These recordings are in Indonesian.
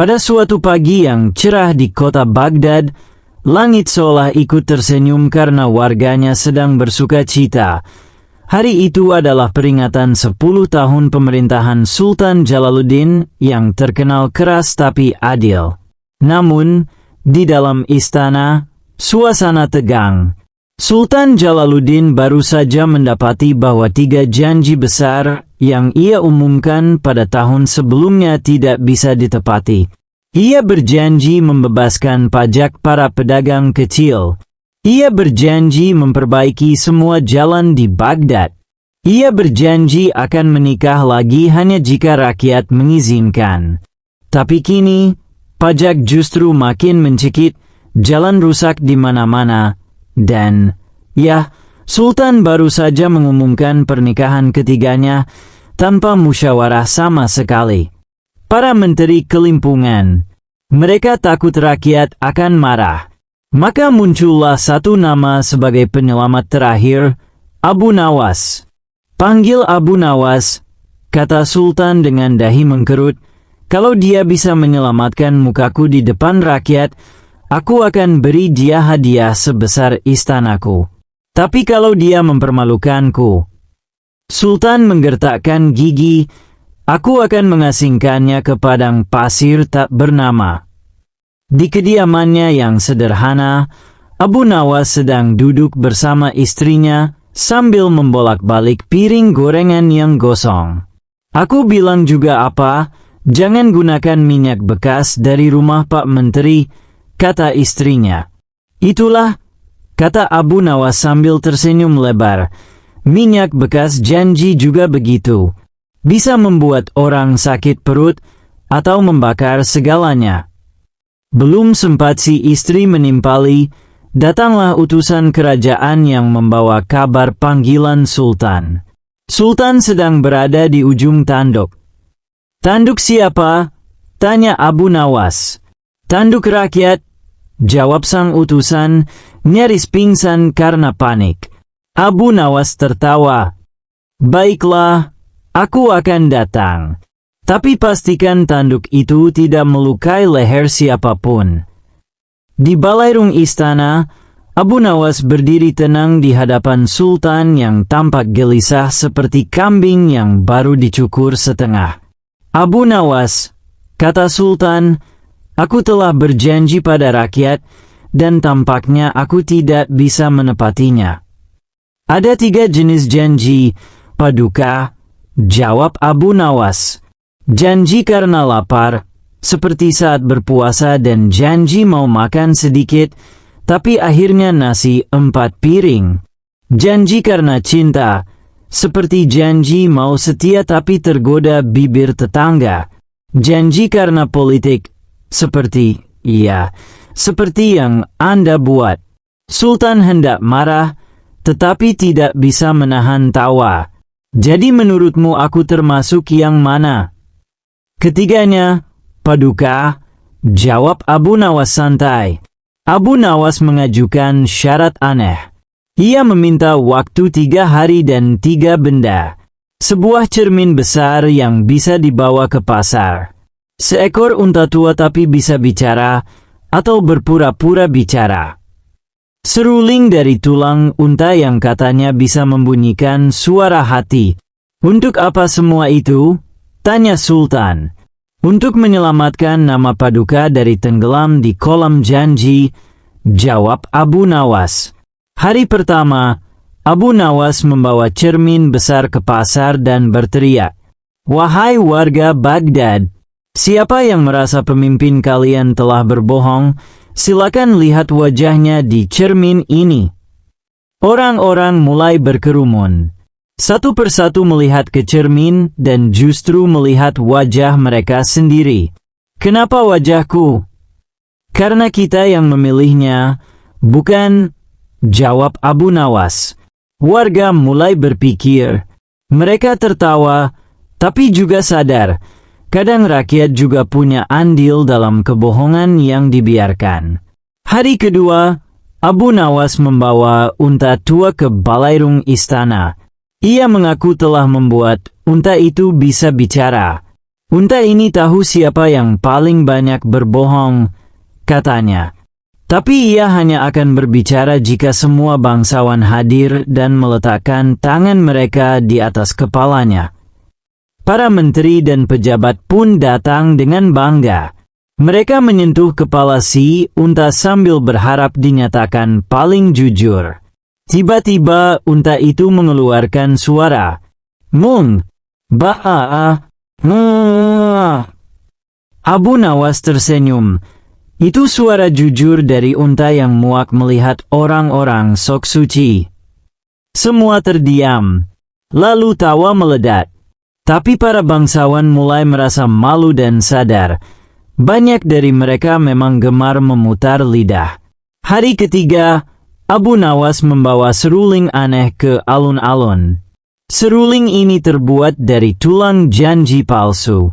Pada suatu pagi yang cerah di kota Baghdad, langit seolah ikut tersenyum karena warganya sedang bersuka cita. Hari itu adalah peringatan 10 tahun pemerintahan Sultan Jalaluddin yang terkenal keras tapi adil. Namun, di dalam istana, suasana tegang. Sultan Jalaluddin baru saja mendapati bahwa 3 janji besar yang ia umumkan pada tahun sebelumnya tidak bisa ditepati. Ia berjanji membebaskan pajak para pedagang kecil. Ia berjanji memperbaiki semua jalan di Baghdad. Ia berjanji akan menikah lagi hanya jika rakyat mengizinkan. Tapi kini, pajak justru makin mencekik, jalan rusak di mana-mana. Dan, Sultan baru saja mengumumkan pernikahan ketiganya tanpa musyawarah sama sekali. Para menteri kelimpungan. Mereka takut rakyat akan marah. Maka muncullah satu nama sebagai penyelamat terakhir, Abu Nawas. Panggil Abu Nawas, kata Sultan dengan dahi mengkerut. Kalau dia bisa menyelamatkan mukaku di depan rakyat, aku akan beri dia hadiah sebesar istanaku. Tapi kalau dia mempermalukanku, Sultan menggertakkan gigi, aku akan mengasingkannya ke padang pasir tak bernama. Di kediamannya yang sederhana, Abu Nawas sedang duduk bersama istrinya sambil membolak-balik piring gorengan yang gosong. Aku bilang juga apa, jangan gunakan minyak bekas dari rumah Pak Menteri, kata istrinya. Itulah, kata Abu Nawas sambil tersenyum lebar. Minyak bekas janji juga begitu. Bisa membuat orang sakit perut atau membakar segalanya. Belum sempat si istri menimpali, datanglah utusan kerajaan yang membawa kabar panggilan Sultan. Sultan sedang berada di ujung tanduk. Tanduk siapa? Tanya Abu Nawas. Tanduk rakyat, jawab sang utusan, nyaris pingsan karena panik. Abu Nawas tertawa. Baiklah, aku akan datang. Tapi pastikan tanduk itu tidak melukai leher siapapun. Di balairung istana, Abu Nawas berdiri tenang di hadapan Sultan yang tampak gelisah seperti kambing yang baru dicukur setengah. Abu Nawas, kata Sultan, aku telah berjanji pada rakyat, dan tampaknya aku tidak bisa menepatinya. Ada 3 jenis janji, Paduka, jawab Abu Nawas. Janji karena lapar, seperti saat berpuasa, dan janji mau makan sedikit, tapi akhirnya nasi 4 piring. Janji karena cinta, seperti janji mau setia tapi tergoda bibir tetangga. Janji karena politik, seperti yang Anda buat. Sultan hendak marah, tetapi tidak bisa menahan tawa. Jadi menurutmu aku termasuk yang mana? Ketiganya, Paduka, jawab Abu Nawas santai. Abu Nawas mengajukan syarat aneh. Ia meminta waktu 3 hari dan 3 benda. Sebuah cermin besar yang bisa dibawa ke pasar. Seekor unta tua tapi bisa bicara, atau berpura-pura bicara. Seruling dari tulang unta yang katanya bisa membunyikan suara hati. Untuk apa semua itu? Tanya Sultan. Untuk menyelamatkan nama Paduka dari tenggelam di kolam janji, jawab Abu Nawas. Hari pertama, Abu Nawas membawa cermin besar ke pasar dan berteriak, "Wahai warga Baghdad, siapa yang merasa pemimpin kalian telah berbohong, silakan lihat wajahnya di cermin ini." Orang-orang mulai berkerumun. Satu persatu melihat ke cermin dan justru melihat wajah mereka sendiri. Kenapa wajahku? Karena kita yang memilihnya, bukan, jawab Abu Nawas. Warga mulai berpikir. Mereka tertawa, tapi juga sadar. Kadang rakyat juga punya andil dalam kebohongan yang dibiarkan. Hari kedua, Abu Nawas membawa unta tua ke balairung istana. Ia mengaku telah membuat unta itu bisa bicara. Unta ini tahu siapa yang paling banyak berbohong, katanya. Tapi ia hanya akan berbicara jika semua bangsawan hadir dan meletakkan tangan mereka di atas kepalanya. Para menteri dan pejabat pun datang dengan bangga. Mereka menyentuh kepala si unta sambil berharap dinyatakan paling jujur. Tiba-tiba unta itu mengeluarkan suara. Mung, ba'a, Abu Nawas tersenyum. Itu suara jujur dari unta yang muak melihat orang-orang sok suci. Semua terdiam. Lalu tawa meledak. Tapi para bangsawan mulai merasa malu dan sadar. Banyak dari mereka memang gemar memutar lidah. Hari ketiga, Abu Nawas membawa seruling aneh ke alun-alun. Seruling ini terbuat dari tulang janji palsu.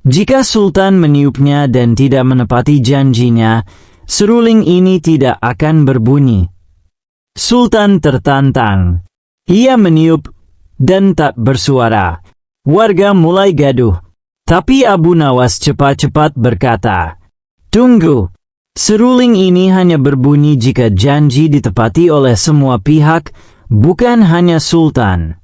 Jika Sultan meniupnya dan tidak menepati janjinya, seruling ini tidak akan berbunyi. Sultan tertantang. Ia meniup dan tak bersuara. Warga mulai gaduh. Tapi Abu Nawas cepat-cepat berkata, "Tunggu, seruling ini hanya berbunyi jika janji ditepati oleh semua pihak, bukan hanya Sultan."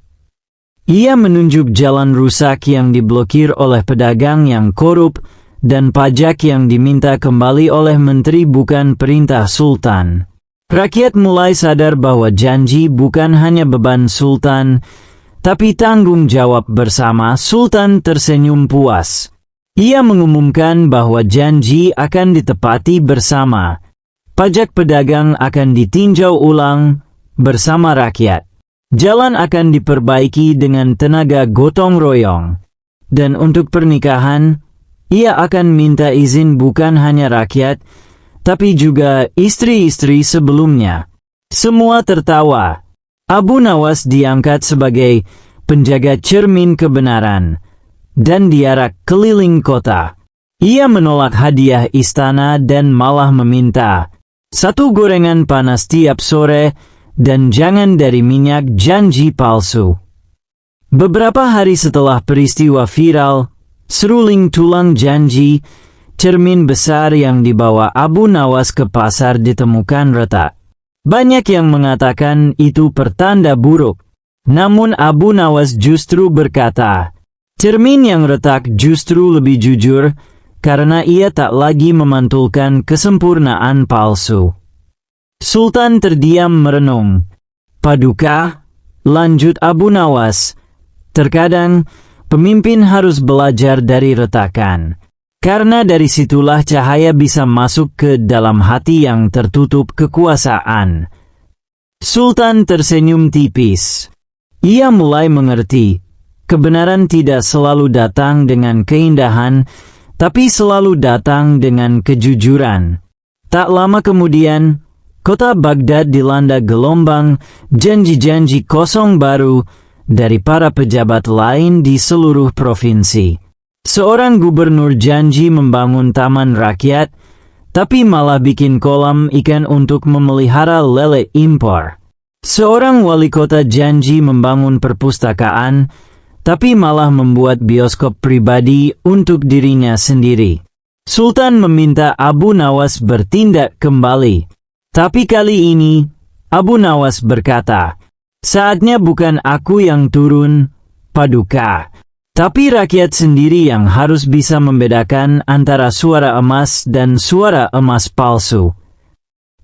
Ia menunjuk jalan rusak yang diblokir oleh pedagang yang korup dan pajak yang diminta kembali oleh menteri bukan perintah Sultan. Rakyat mulai sadar bahwa janji bukan hanya beban Sultan, tapi tanggung jawab bersama. Sultan tersenyum puas. Ia mengumumkan bahwa janji akan ditepati bersama. Pajak pedagang akan ditinjau ulang bersama rakyat. Jalan akan diperbaiki dengan tenaga gotong royong. Dan untuk pernikahan, ia akan minta izin bukan hanya rakyat, tapi juga istri-istri sebelumnya. Semua tertawa. Abu Nawas diangkat sebagai penjaga cermin kebenaran dan diarak keliling kota. Ia menolak hadiah istana dan malah meminta 1 gorengan panas tiap sore dan jangan dari minyak janji palsu. Beberapa hari setelah peristiwa viral, seruling tulang janji, cermin besar yang dibawa Abu Nawas ke pasar ditemukan retak. Banyak yang mengatakan itu pertanda buruk. Namun Abu Nawas justru berkata, cermin yang retak justru lebih jujur karena ia tak lagi memantulkan kesempurnaan palsu. Sultan terdiam merenung. Paduka, lanjut Abu Nawas, terkadang pemimpin harus belajar dari retakan. Karena dari situlah cahaya bisa masuk ke dalam hati yang tertutup kekuasaan. Sultan tersenyum tipis. Ia mulai mengerti, kebenaran tidak selalu datang dengan keindahan, tapi selalu datang dengan kejujuran. Tak lama kemudian, kota Baghdad dilanda gelombang janji-janji kosong baru dari para pejabat lain di seluruh provinsi. Seorang gubernur janji membangun taman rakyat, tapi malah bikin kolam ikan untuk memelihara lele impor. Seorang wali kota janji membangun perpustakaan, tapi malah membuat bioskop pribadi untuk dirinya sendiri. Sultan meminta Abu Nawas bertindak kembali. Tapi kali ini, Abu Nawas berkata, "Saatnya bukan aku yang turun, Paduka, tapi rakyat sendiri yang harus bisa membedakan antara suara emas dan suara emas palsu."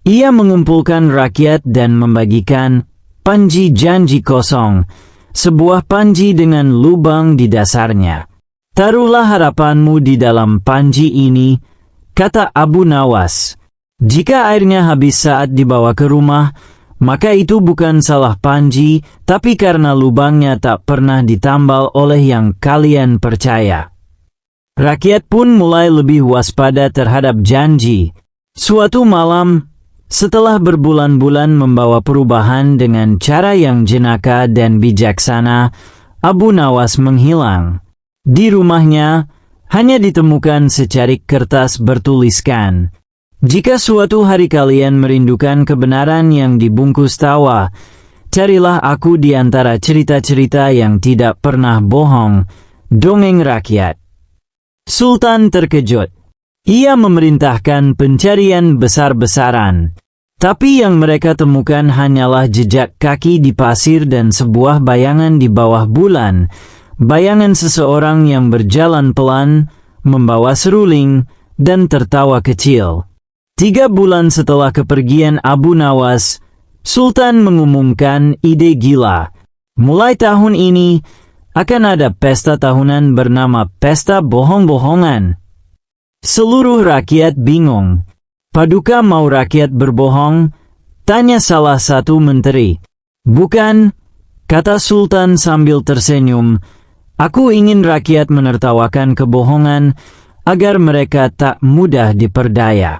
Ia mengumpulkan rakyat dan membagikan panji janji kosong, sebuah panji dengan lubang di dasarnya. "Taruhlah harapanmu di dalam panji ini," kata Abu Nawas. "Jika airnya habis saat dibawa ke rumah, maka itu bukan salah panji, tapi karena lubangnya tak pernah ditambal oleh yang kalian percaya." Rakyat pun mulai lebih waspada terhadap janji. Suatu malam, setelah berbulan-bulan membawa perubahan dengan cara yang jenaka dan bijaksana, Abu Nawas menghilang. Di rumahnya, hanya ditemukan secarik kertas bertuliskan, "Jika suatu hari kalian merindukan kebenaran yang dibungkus tawa, carilah aku di antara cerita-cerita yang tidak pernah bohong, dongeng rakyat." Sultan terkejut. Ia memerintahkan pencarian besar-besaran. Tapi yang mereka temukan hanyalah jejak kaki di pasir dan sebuah bayangan di bawah bulan. Bayangan seseorang yang berjalan pelan, membawa seruling, dan tertawa kecil. 3 bulan setelah kepergian Abu Nawas, Sultan mengumumkan ide gila. Mulai tahun ini, akan ada pesta tahunan bernama Pesta Bohong-Bohongan. Seluruh rakyat bingung. Paduka mau rakyat berbohong? Tanya salah satu menteri. Bukan, kata Sultan sambil tersenyum. Aku ingin rakyat menertawakan kebohongan agar mereka tak mudah diperdaya.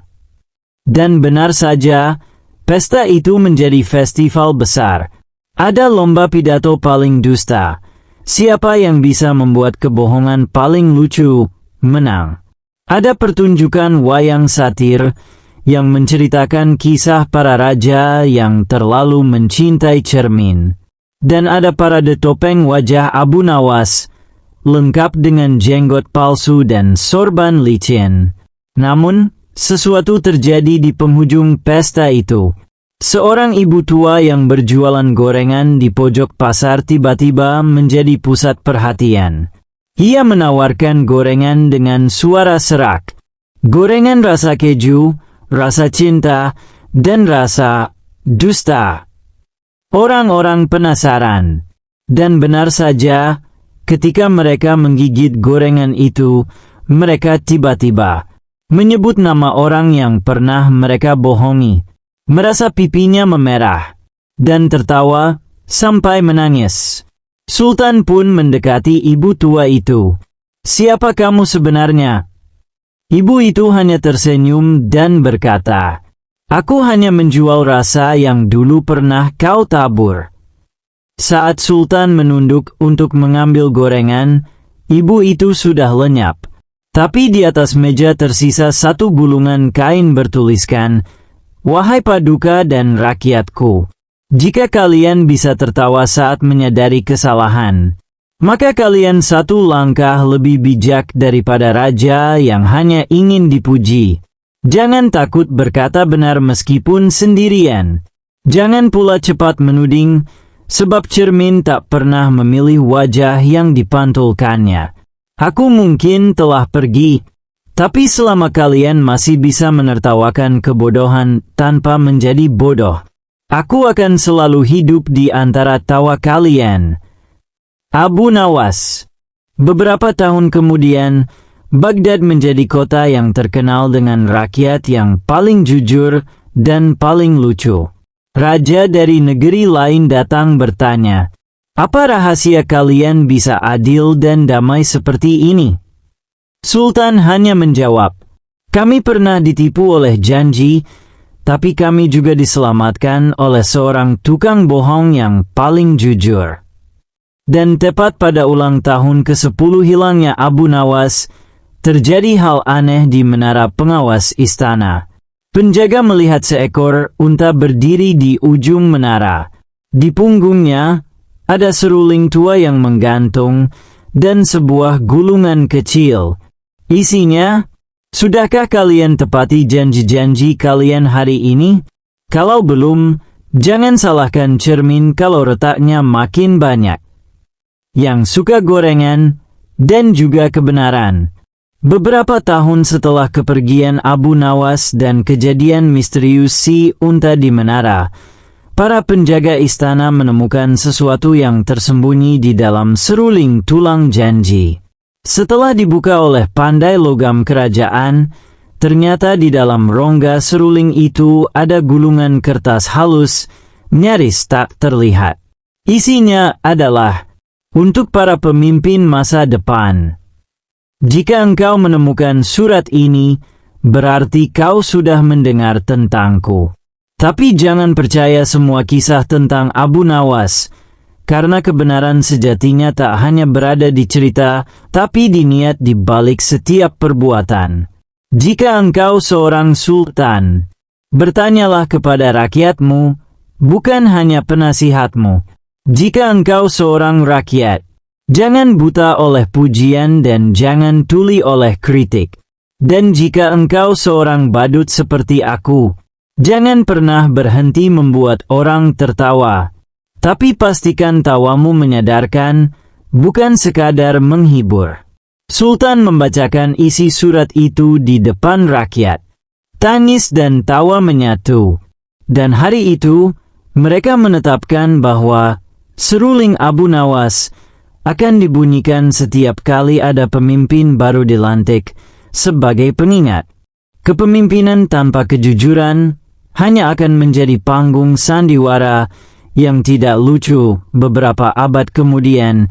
Dan benar saja, pesta itu menjadi festival besar. Ada lomba pidato paling dusta. Siapa yang bisa membuat kebohongan paling lucu, menang. Ada pertunjukan wayang satir yang menceritakan kisah para raja yang terlalu mencintai cermin. Dan ada parade topeng wajah Abu Nawas, lengkap dengan jenggot palsu dan sorban licin. Namun, sesuatu terjadi di penghujung pesta itu. Seorang ibu tua yang berjualan gorengan di pojok pasar tiba-tiba menjadi pusat perhatian. Ia menawarkan gorengan dengan suara serak. Gorengan rasa keju, rasa cinta, dan rasa dusta. Orang-orang penasaran. Dan benar saja, ketika mereka menggigit gorengan itu, mereka tiba-tiba menyebut nama orang yang pernah mereka bohongi. Merasa pipinya memerah. Dan tertawa sampai menangis. Sultan pun mendekati ibu tua itu. Siapa kamu sebenarnya? Ibu itu hanya tersenyum dan berkata, aku hanya menjual rasa yang dulu pernah kau tabur. Saat Sultan menunduk untuk mengambil gorengan, ibu itu sudah lenyap. Tapi di atas meja tersisa satu gulungan kain bertuliskan, wahai paduka dan rakyatku. Jika kalian bisa tertawa saat menyadari kesalahan, maka kalian satu langkah lebih bijak daripada raja yang hanya ingin dipuji. Jangan takut berkata benar meskipun sendirian. Jangan pula cepat menuding, sebab cermin tak pernah memilih wajah yang dipantulkannya. Aku mungkin telah pergi, tapi selama kalian masih bisa menertawakan kebodohan tanpa menjadi bodoh, aku akan selalu hidup di antara tawa kalian. Abu Nawas. Beberapa tahun kemudian, Baghdad menjadi kota yang terkenal dengan rakyat yang paling jujur dan paling lucu. Raja dari negeri lain datang bertanya, apa rahasia kalian bisa adil dan damai seperti ini? Sultan hanya menjawab, kami pernah ditipu oleh janji, tapi kami juga diselamatkan oleh seorang tukang bohong yang paling jujur. Dan tepat pada ulang tahun ke-10 hilangnya Abu Nawas, terjadi hal aneh di menara pengawas istana. Penjaga melihat seekor unta berdiri di ujung menara. Di punggungnya, ada seruling tua yang menggantung, dan sebuah gulungan kecil. Isinya, sudahkah kalian tepati janji-janji kalian hari ini? Kalau belum, jangan salahkan cermin kalau retaknya makin banyak. Yang suka gorengan, dan juga kebenaran. Beberapa tahun setelah kepergian Abu Nawas dan kejadian misterius si unta di menara, para penjaga istana menemukan sesuatu yang tersembunyi di dalam seruling tulang janji. Setelah dibuka oleh pandai logam kerajaan, ternyata di dalam rongga seruling itu ada gulungan kertas halus, nyaris tak terlihat. Isinya adalah untuk para pemimpin masa depan. Jika engkau menemukan surat ini, berarti kau sudah mendengar tentangku. Tapi jangan percaya semua kisah tentang Abu Nawas, karena kebenaran sejatinya tak hanya berada di cerita, tapi di niat di balik setiap perbuatan. Jika engkau seorang sultan, bertanyalah kepada rakyatmu, bukan hanya penasihatmu. Jika engkau seorang rakyat, Jangan buta oleh pujian dan jangan tuli oleh kritik. Dan jika engkau seorang badut seperti aku, jangan pernah berhenti membuat orang tertawa. Tapi pastikan tawamu menyadarkan, bukan sekadar menghibur. Sultan membacakan isi surat itu di depan rakyat. Tangis dan tawa menyatu. Dan hari itu, mereka menetapkan bahwa seruling Abu Nawas akan dibunyikan setiap kali ada pemimpin baru dilantik sebagai pengingat. Kepemimpinan tanpa kejujuran hanya akan menjadi panggung sandiwara yang tidak lucu. Beberapa abad kemudian,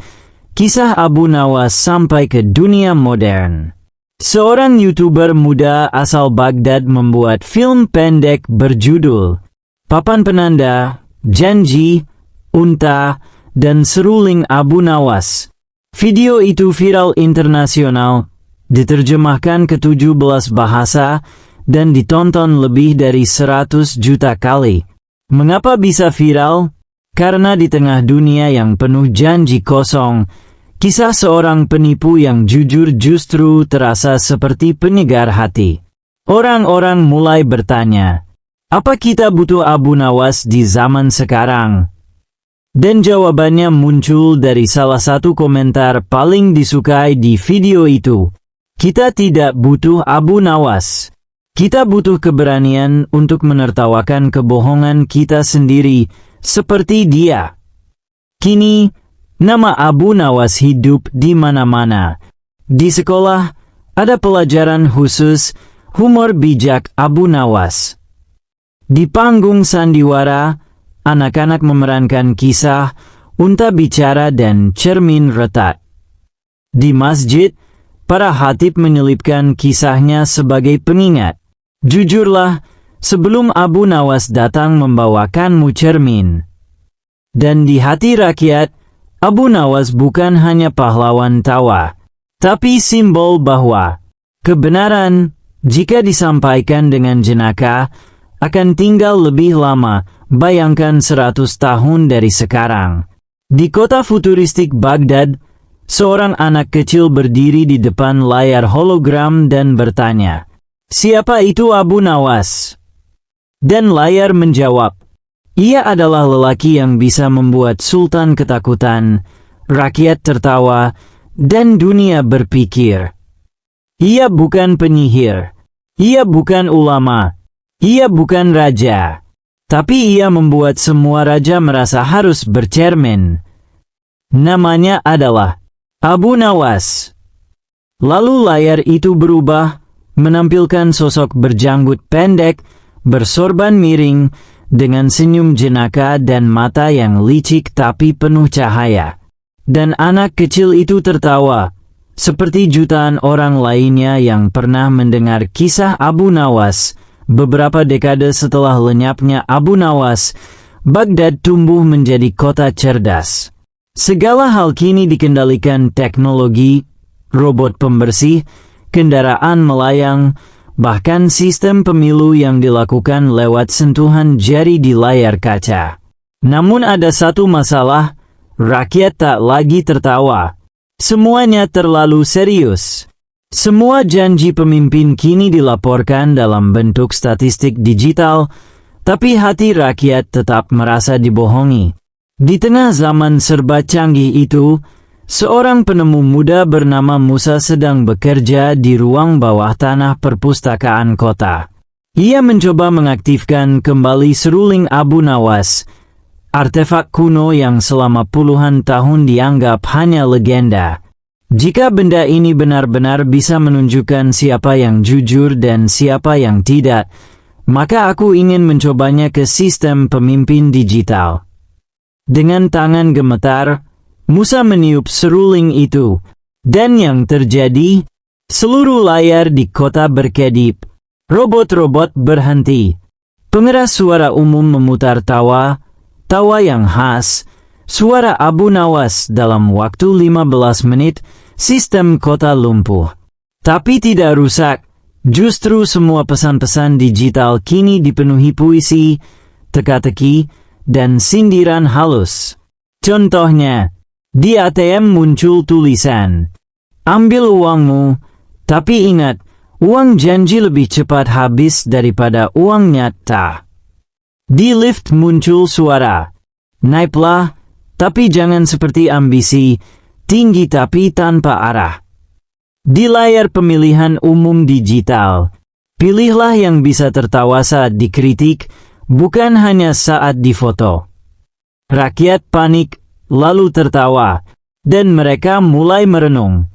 kisah Abu Nawas sampai ke dunia modern. Seorang YouTuber muda asal Baghdad membuat film pendek berjudul Papan Penanda, Janji, Unta, dan Seruling Abu Nawas. Video itu viral internasional, diterjemahkan ke 17 bahasa, dan ditonton lebih dari 100 juta kali. Mengapa bisa viral? Karena di tengah dunia yang penuh janji kosong, kisah seorang penipu yang jujur justru terasa seperti penyegar hati. Orang-orang mulai bertanya, apa kita butuh Abu Nawas di zaman sekarang? Dan jawabannya muncul dari salah satu komentar paling disukai di video itu. Kita tidak butuh Abu Nawas. Kita butuh keberanian untuk menertawakan kebohongan kita sendiri seperti dia. Kini, nama Abu Nawas hidup di mana-mana. Di sekolah, ada pelajaran khusus humor bijak Abu Nawas. Di panggung sandiwara, anak-anak memerankan kisah, unta bicara dan cermin retak. Di masjid, para khatib menyelipkan kisahnya sebagai pengingat. Jujurlah, sebelum Abu Nawas datang membawakanmu cermin. Dan di hati rakyat, Abu Nawas bukan hanya pahlawan tawa, tapi simbol bahwa kebenaran, jika disampaikan dengan jenaka, akan tinggal lebih lama, bayangkan 100 tahun dari sekarang. Di kota futuristik Baghdad, seorang anak kecil berdiri di depan layar hologram dan bertanya, "Siapa itu Abu Nawas?" Dan layar menjawab, ia adalah lelaki yang bisa membuat sultan ketakutan, rakyat tertawa, dan dunia berpikir. Ia bukan penyihir, ia bukan ulama, ia bukan raja, tapi ia membuat semua raja merasa harus bercermin. Namanya adalah Abu Nawas. Lalu layar itu berubah, menampilkan sosok berjanggut pendek, bersorban miring, dengan senyum jenaka dan mata yang licik tapi penuh cahaya. Dan anak kecil itu tertawa, seperti jutaan orang lainnya yang pernah mendengar kisah Abu Nawas. Beberapa dekade setelah lenyapnya Abu Nawas, Baghdad tumbuh menjadi kota cerdas. Segala hal kini dikendalikan teknologi, robot pembersih, kendaraan melayang, bahkan sistem pemilu yang dilakukan lewat sentuhan jari di layar kaca. Namun ada satu masalah, rakyat tak lagi tertawa. Semuanya terlalu serius. Semua janji pemimpin kini dilaporkan dalam bentuk statistik digital, tapi hati rakyat tetap merasa dibohongi. Di tengah zaman serba canggih itu, seorang penemu muda bernama Musa sedang bekerja di ruang bawah tanah perpustakaan kota. Ia mencoba mengaktifkan kembali seruling Abu Nawas, artefak kuno yang selama puluhan tahun dianggap hanya legenda. Jika benda ini benar-benar bisa menunjukkan siapa yang jujur dan siapa yang tidak, maka aku ingin mencobanya ke sistem pemimpin digital. Dengan tangan gemetar, Musa meniup seruling itu, dan yang terjadi, seluruh layar di kota berkedip. Robot-robot berhenti. Pengeras suara umum memutar tawa yang khas, suara Abu Nawas dalam waktu 15 menit, sistem kota lumpuh. Tapi tidak rusak, justru semua pesan-pesan digital kini dipenuhi puisi, teka-teki, dan sindiran halus. Contohnya, Di ATM muncul tulisan, "Ambil uangmu, tapi ingat, uang janji lebih cepat habis daripada uang nyata." Di lift muncul suara, "Naiklah, tapi jangan seperti ambisi, tinggi tapi tanpa arah." Di layar pemilihan umum digital, pilihlah yang bisa tertawa saat dikritik, bukan hanya saat difoto. Rakyat panik, lalu tertawa, dan mereka mulai merenung.